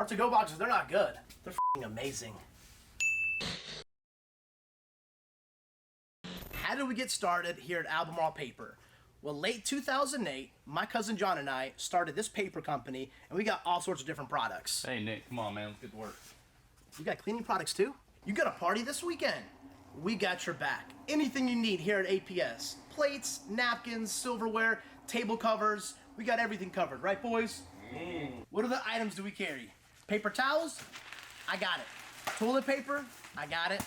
Our to-go boxes, they're not good. They're f***ing amazing. How did we get started here at Albemarle Paper? Well, late 2008, my cousin John and I started this paper company, and we got all sorts of different products. Hey, Nick, come on, man. Let's get to work. You got cleaning products, too? You got a party this weekend? We got your back. Anything you need here at APS. Plates, napkins, silverware, table covers. We got everything covered, right, boys? What other items do we carry? Paper towels? I got it. Toilet paper? I got it.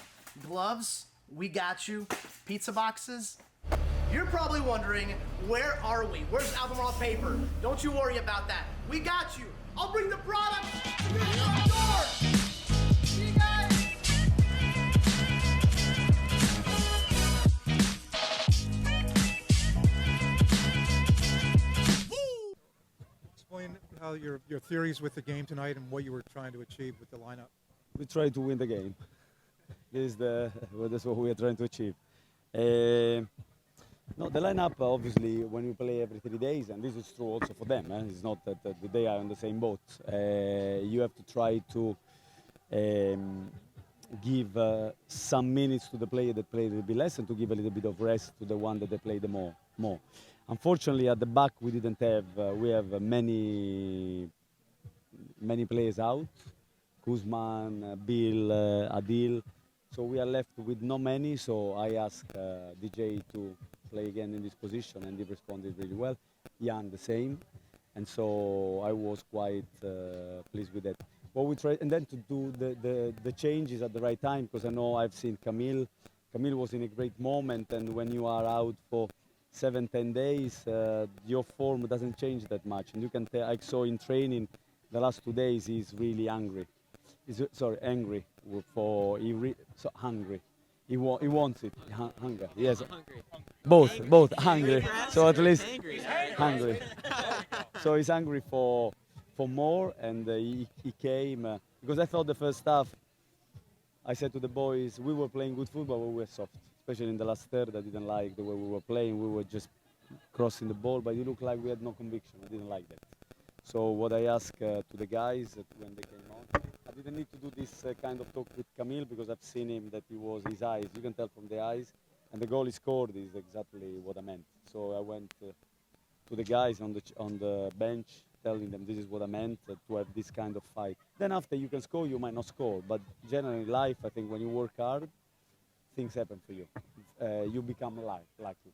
Gloves? We got you. Pizza boxes? You're probably wondering, where are we? Where's Albemarle Paper? Don't you worry about that. We got you. I'll bring the product to your front door. See you guys. Explain how your theories with the game tonight and what you were trying to achieve with the lineup. We try to win the game. That's what we are trying to achieve. No, the lineup, obviously, when we play every 3 days, and this is true also for them, it's not that they are on the same boat. You have to try to give some minutes to the player that play a little bit less and to give a little bit of rest to the one that they play the more. Unfortunately, at the back, we didn't have, we have many players out, Kuzman, Bill, Adil, so we are left with not many, so I asked DJ to play again in this position, and he responded really well. Jan the same, and so I was quite pleased with that. What we tried, and then to do the changes at the right time, because I know I've seen Kamil. Kamil was in a great moment, and when you are out for 7-10 days, your form doesn't change that much, and you can tell. I saw in training the last 2 days he's really angry. Angry hungry. He wants it. Hunger. Yes. Both hungry. So at least hungry. So he's hungry for more, and he came because I thought the first half. I said to the boys, we were playing good football, but we were soft, especially in the last third. I didn't like the way we were playing. We were just crossing the ball, but it looked like we had no conviction. I didn't like that. So what I asked to the guys when they came on, I didn't need to do this kind of talk with Kamil because I've seen him that he was his eyes. You can tell from the eyes, and the goal he scored is exactly what I meant. So I went to the guys on the bench, telling them this is what I meant, to have this kind of fight. Then after you can score, you might not score, but generally in life, I think when you work hard, things happen for you. You become like it.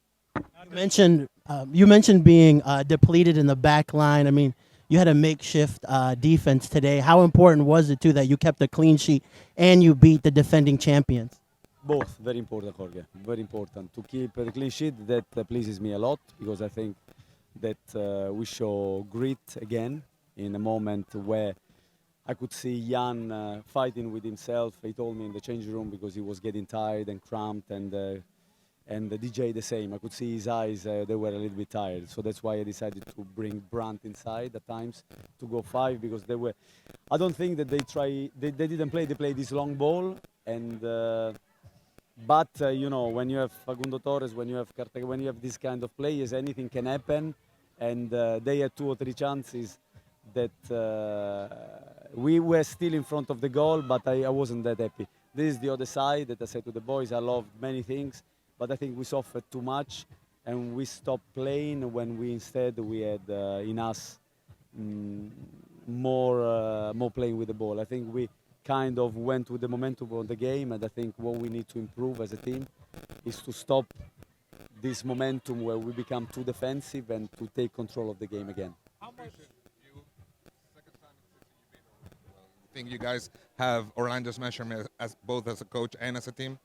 You mentioned being depleted in the back line. I mean, you had a makeshift defense today. How important was it, too, that you kept a clean sheet and you beat the defending champions? Both, very important, Jorge. Very important. To keep a clean sheet, that pleases me a lot, because I think that we show grit again in a moment where I could see Jan fighting with himself. He told me in the changing room because he was getting tired and cramped, and the DJ the same. I could see his eyes, they were a little bit tired. So that's why I decided to bring Brandt inside at times to go 5, because they were, I don't think that they didn't play, they played this long ball. And, but you know, when you have Facundo Torres, when you have Cartagena, when you have this kind of players, anything can happen. And they had 2 or 3 chances that we were still in front of the goal, but I wasn't that happy. This is the other side that I said to the boys, I loved many things, but I think we suffered too much, and we stopped playing when we instead we had in us more playing with the ball. I think we kind of went with the momentum of the game, and I think what we need to improve as a team is to stop this momentum where we become too defensive and to take control of the game again. How much you, second time in the season you've been, you think you guys have Orlando's measurement as both as a coach and as a team?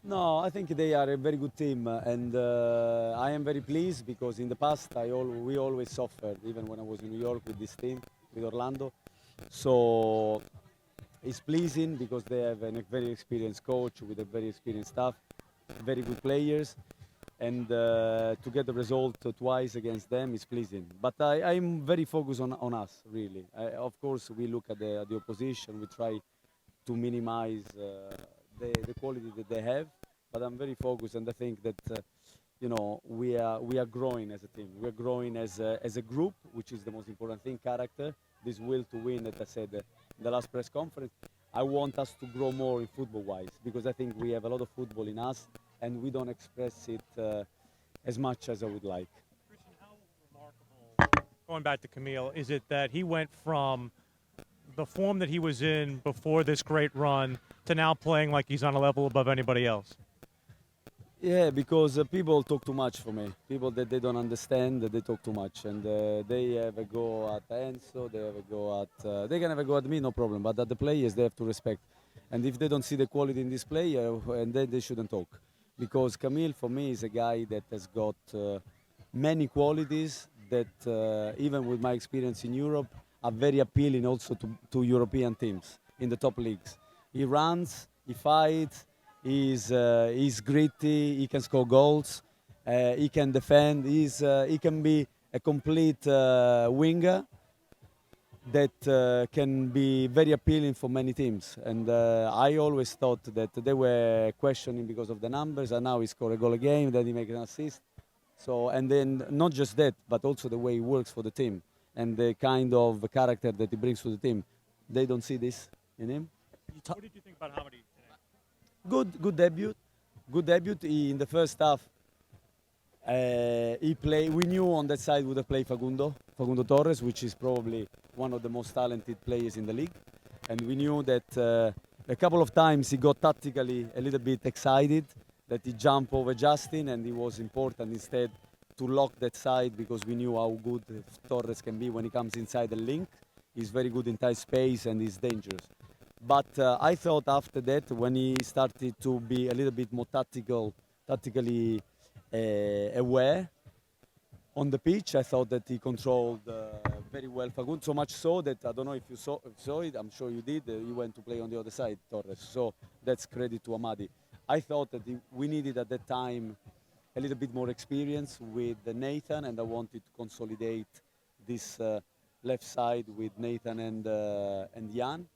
No, I think they are a very good team, and I am very pleased because in the past we always suffered, even when I was in New York with this team, with Orlando. So it's pleasing because they have a very experienced coach with a very experienced staff, very good players, and to get the result twice against them is pleasing. But I'm very focused on us, really. Of course, we look at the opposition, we try to minimize the quality that they have, but I'm very focused, and I think that you know, we are growing as a team. We're growing as a group, which is the most important thing, character, this will to win that I said in the last press conference. I want us to grow more in football-wise because I think we have a lot of football in us and we don't express it as much as I would like. Christian, how remarkable, going back to Kamil, is it that he went from the form that he was in before this great run to now playing like he's on a level above anybody else? Yeah, because people talk too much for me. People that they don't understand, that they talk too much, and they have a go at Enzo, they have a go at. They can have a go at me, no problem. But at the players, they have to respect. And if they don't see the quality in this player, and then they shouldn't talk, because Kamil for me is a guy that has got many qualities that, even with my experience in Europe, are very appealing also to European teams in the top leagues. He runs, he fights. He's gritty. He can score goals. He can defend. He can be a complete winger that can be very appealing for many teams. And I always thought that they were questioning because of the numbers. And now he scored a goal a game. Then he makes an assist. So and then not just that, but also the way he works for the team and the kind of character that he brings to the team. They don't see this in him. What did you think about Hamada? Good debut. Good debut. In the first half, he played. We knew on that side would have played Facundo Torres, which is probably one of the most talented players in the league. And we knew that a couple of times he got tactically a little bit excited, that he jumped over Justin, and it was important instead to lock that side because we knew how good Torres can be when he comes inside the link. He's very good in tight space and he's dangerous. But I thought after that, when he started to be a little bit more tactically aware on the pitch, I thought that he controlled very well Facundo. So much so that I don't know if you saw it. I'm sure you did. He went to play on the other side, Torres. So that's credit to Hamada. I thought that we needed at that time a little bit more experience with Nathan, and I wanted to consolidate this left side with Nathan and Jan.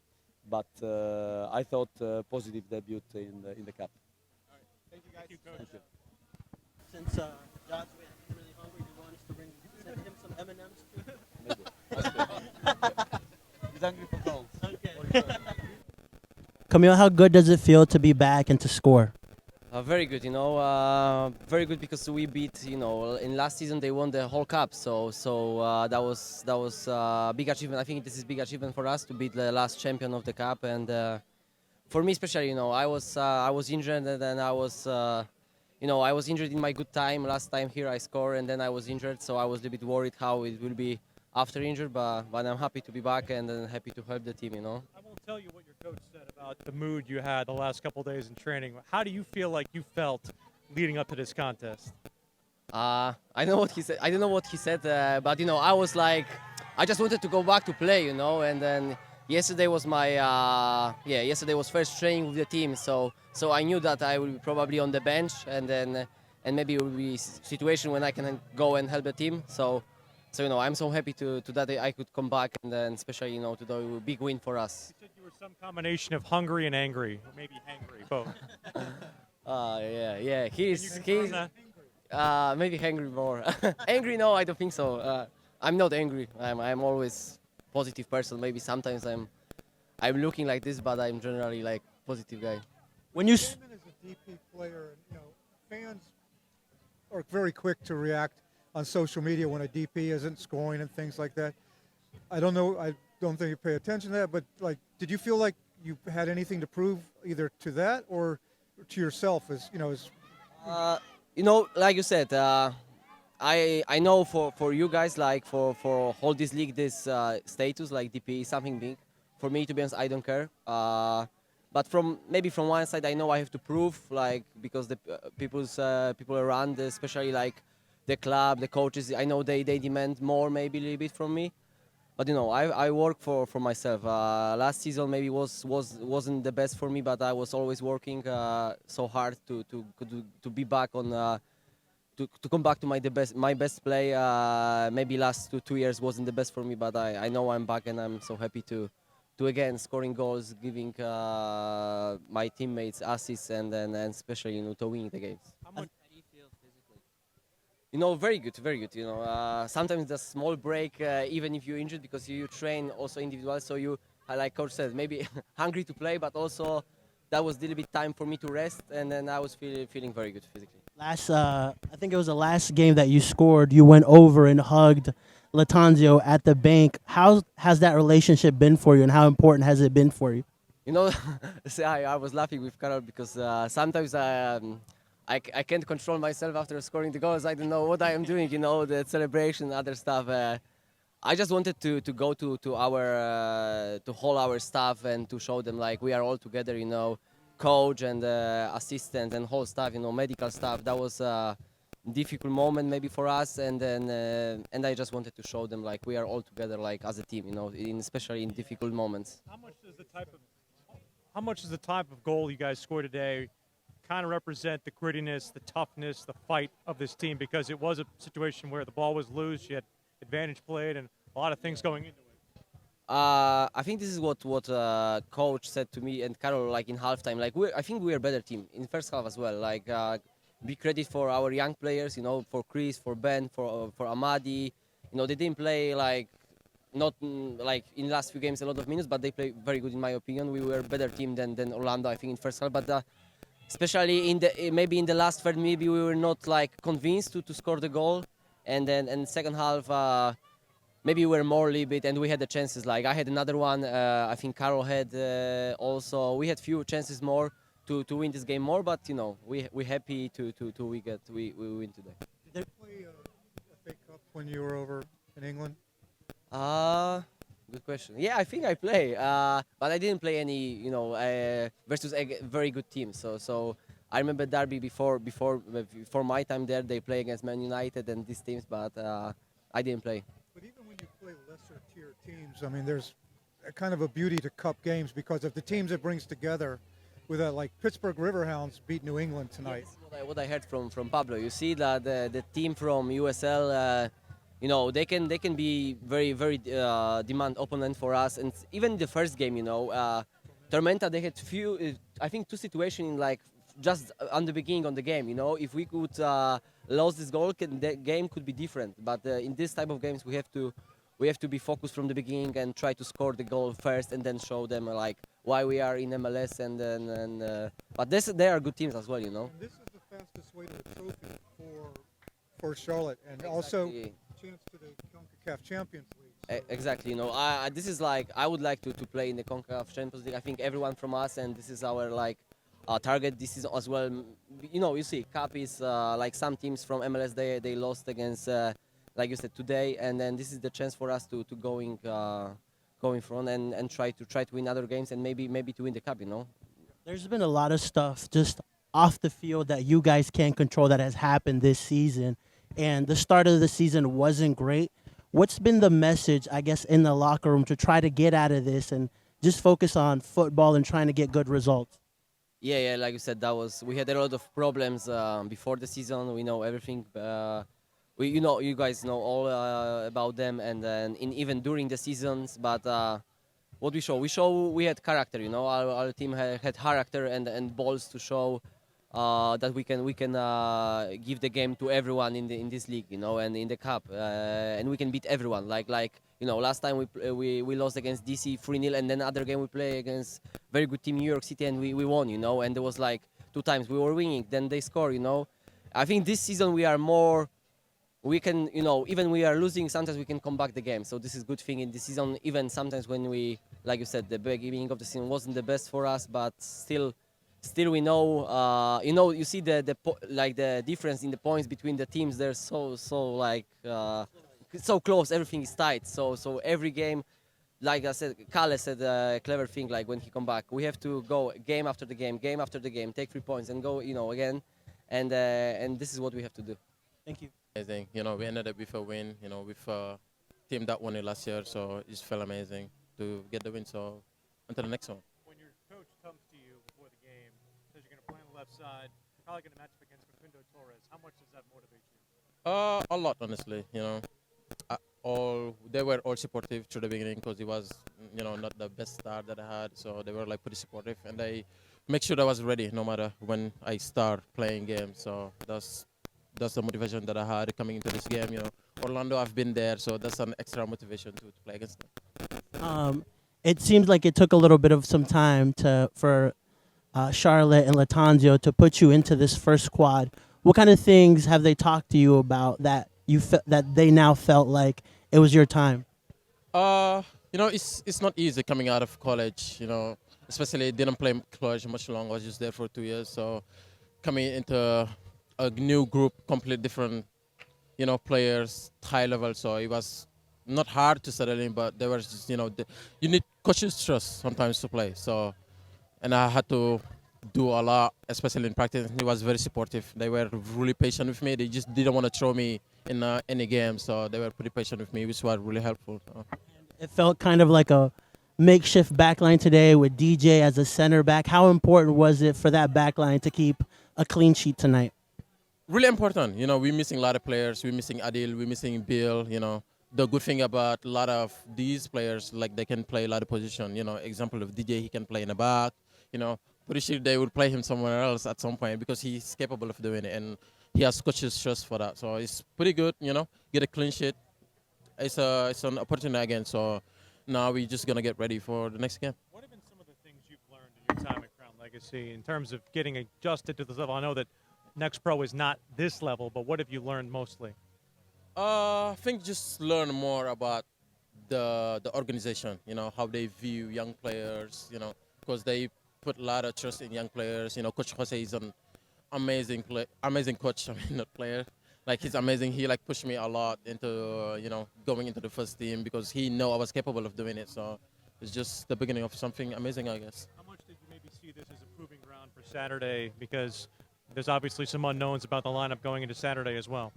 But I thought positive debut in the cup. All right. Thank you, guys. Thank you. Since Jozwiak is really hungry, do you want us to send him some M&Ms too? Maybe. He's hungry for goals. Okay. Kamil, how good does it feel to be back and to score? Very good, very good because we beat, in last season they won the whole cup, so that was a big achievement. I think this is big achievement for us to beat the last champion of the cup, and for me especially, I was injured, and then I was injured in my good time. Last time here I scored, and then I was injured, so I was a little bit worried how it will be after injured, but I'm happy to be back and happy to help the team, I won't tell you what your coach said about the mood you had the last couple of days in training. How do you feel like you felt leading up to this contest? I know what he said. I don't know what he said, but I was like, I just wanted to go back to play, and then yesterday was yesterday was first training with the team, so I knew that I will be probably on the bench, and maybe it will be a situation when I can go and help the team. So I'm so happy to that I could come back, and then especially to the big win for us. You said you were some combination of hungry and angry, or maybe hangry, both. Yeah. He's that? maybe hangry more. Angry? No, I don't think so. I'm not angry. I'm always positive person. Maybe sometimes I'm looking like this, but I'm generally like positive guy. When you came in as a DP player, fans are very quick to react on social media when a DP isn't scoring and things like that. I don't know. I don't think you pay attention to that, but did you feel like you had anything to prove either to that or to yourself? Like you said, I know for you guys, like for whole this league, this status like DP is something big. For me, to be honest, I don't care. But from one side, I know I have to prove, because the people around, especially the club, the coaches, I know they demand more, maybe a little bit from me. But I work for myself. Last season maybe wasn't the best for me, but I was always working so hard to be back on to come back to my best play. Maybe last two years wasn't the best for me, but I know I'm back, and I'm so happy to again scoring goals, giving my teammates assists, and especially to winning the games. How much Very good, very good. Sometimes the small break, even if you're injured, because you train also individual, so you, like coach said, maybe hungry to play, but also that was a little bit time for me to rest, and then I was feeling very good physically. I think it was the last game that you scored. You went over and hugged Lattanzio at the bank. How has that relationship been for you, and how important has it been for you? You know, see, I was laughing with Karol because sometimes I can't control myself after scoring the goals. I don't know what I am doing, the celebration, other stuff. I just wanted to go to our to all our staff and to show them like we are all together, coach and assistant and whole staff, medical staff. That was a difficult moment maybe for us, and then and I just wanted to show them like we are all together like as a team, especially in difficult moments. How much does the type of goal you guys scored today kind of represent the grittiness, the toughness, the fight of this team? Because it was a situation where the ball was loose, you had advantage played, and a lot of things going into it. I think this is what coach said to me and Karol like in halftime. Like I think we're a better team in first half as well. Like big credit for our young players, for Chris, for Ben, for Amadi. They didn't play like not like in last few games a lot of minutes, but they played very good in my opinion. We were a better team than Orlando, I think, in first half. But especially maybe in the last third, maybe we were not like convinced to score the goal, and then in second half. Maybe we were more a little bit, and we had the chances. Like I had another one. I think Karol had also. We had few chances more to win this game more, but we happy to we win today. Did you play FA Cup when you were over in England? Good question. Yeah, I think I play, but I didn't play any. Versus a very good team. So I remember Derby before my time there. They play against Man United and these teams, but I didn't play. But even when you play lesser tier teams, I mean, there's a kind of a beauty to cup games because of the teams it brings together. With like Pittsburgh Riverhounds beat New England tonight. Yes, what I heard from Pablo. You see that the team from USL, they can be very demand opponent for us. And even the first game, Tormenta, they had few, I think, two situations like just on the beginning of the game. If we could lose this goal, the game could be different. But in this type of games, we have to be focused from the beginning and try to score the goal first, and then show them like why we are in MLS. But they are good teams as well. And this is the fastest way to the trophy for Charlotte, and also chance to the CONCACAF Champions League. Exactly. This is like I would like to play in the CONCACAF Champions League. I think everyone from us, and this is our target. This is as well. You see, Cup is like some teams from MLS. They lost against. Like you said today, and then this is the chance for us to going front and try to win other games and maybe to win the cup. There's been a lot of stuff just off the field that you guys can't control that has happened this season, and the start of the season wasn't great. What's been the message, I guess, in the locker room to try to get out of this and just focus on football and trying to get good results? Yeah, like you said, we had a lot of problems before the season. We know everything. You guys know all about them, and then even during the seasons. But what we had character. Our team had character and balls to show that we can give the game to everyone in this league, and in the cup, and we can beat everyone. Like last time we lost against DC 3-0, and then other game we play against very good team New York City, and we won. And there was like 2 times we were winning, then they score. I think this season we are more. We can, even we are losing, sometimes we can come back the game. So this is good thing in this season. Even sometimes when we, like you said, the beginning of the season wasn't the best for us, but still we know, you see the difference in the points between the teams. They're so close. Everything is tight. So every game, like I said, Kale said a clever thing. Like when he come back, we have to go game after the game, take 3 points and go, again, and this is what we have to do. Thank you. Amazing. We ended up with a win, with a team that won it last year, so it just felt amazing to get the win. So until the next one. When your coach comes to you before the game, says you're going to play on the left side, you're probably going to match up against Facundo Torres, how much does that motivate you? A lot, honestly. They were all supportive through the beginning because it was, not the best start that I had. So they were like pretty supportive, and they make sure I was ready no matter when I start playing games. So that's the motivation that I had coming into this game. You know, Orlando, I've been there, so that's an extra motivation to play against them. It seems like it took a little bit of some time for Charlotte and Lattanzio to put you into this first squad. What kind of things have they talked to you about that that they now felt like it was your time? You know, it's not easy coming out of college. You know, especially didn't play college much long. I was just there for 2 years, so coming into a new group, completely different, you know, players, high level. So it was not hard to settle in, but there was just, you know, you need coaches' trust sometimes to play. So, and I had to do a lot, especially in practice. He was very supportive. They were really patient with me. They just didn't want to throw me in any game, so they were pretty patient with me, which was really helpful. It felt kind of like a makeshift backline today with DJ as a center back. How important was it for that backline to keep a clean sheet tonight? Really important. You know, we're missing a lot of players. We're missing Adil. We're missing Bill. You know, the good thing about a lot of these players, like they can play a lot of position. You know, example of DJ, he can play in the back. You know, pretty sure they would play him somewhere else at some point because he's capable of doing it, and he has coaches trust for that. So it's pretty good. You know, get a clean sheet. It's an opportunity again. So now we're just gonna get ready for the next game. What have been some of the things you've learned in your time at Crown Legacy in terms of getting adjusted to this level? I know that Next Pro is not this level, but what have you learned mostly? I think just learn more about the organization. You know, how they view young players. You know, because they put a lot of trust in young players. You know, Coach Jose is an amazing coach. I mean, not player. Like, he's amazing. He like pushed me a lot into you know, going into the first team because he know I was capable of doing it. So it's just the beginning of something amazing, I guess. How much did you maybe see this as a proving ground for Saturday? Because there's obviously some unknowns about the lineup going into Saturday as well.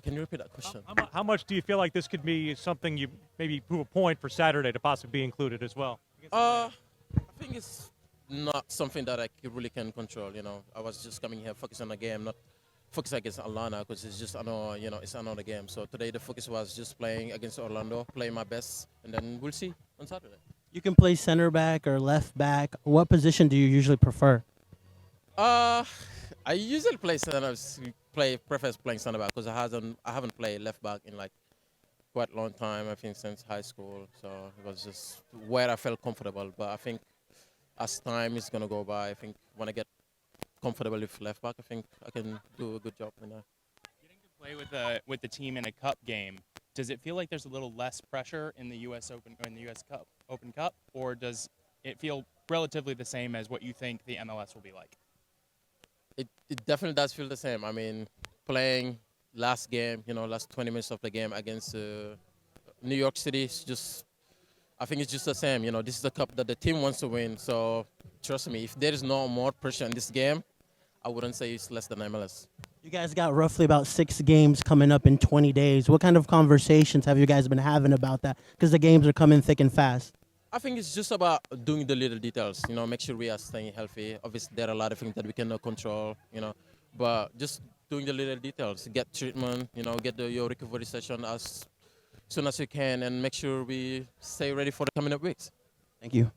Can you repeat that question? How much do you feel like this could be something you maybe prove a point for Saturday to possibly be included as well? I think it's not something that I really can control. You know, I was just coming here focused on the game, not focus against Atlanta because it's just another, you know, it's another game. So today the focus was just playing against Orlando, playing my best, and then we'll see on Saturday. You can play center back or left back. What position do you usually prefer? I usually prefer playing center back because I haven't played left back in like quite a long time. I think since high school, so it was just where I felt comfortable. But I think as time is gonna go by, I think when I get comfortable with left back, I think I can do a good job in that. Getting to play with the team in a cup game, does it feel like there's a little less pressure in the U.S. Open or in the U.S. Open Cup, or does it feel relatively the same as what you think the MLS will be like? It definitely does feel the same. I mean, playing last game, you know, last 20 minutes of the game against New York City, I think it's just the same. You know, this is a cup that the team wants to win. So trust me, if there is no more pressure in this game, I wouldn't say it's less than MLS. You guys got roughly about 6 games coming up in 20 days. What kind of conversations have you guys been having about that? Because the games are coming thick and fast. I think it's just about doing the little details, you know, make sure we are staying healthy. Obviously, there are a lot of things that we cannot control, you know, but just doing the little details, get treatment, you know, get your recovery session as soon as you can, and make sure we stay ready for the coming up weeks. Thank you.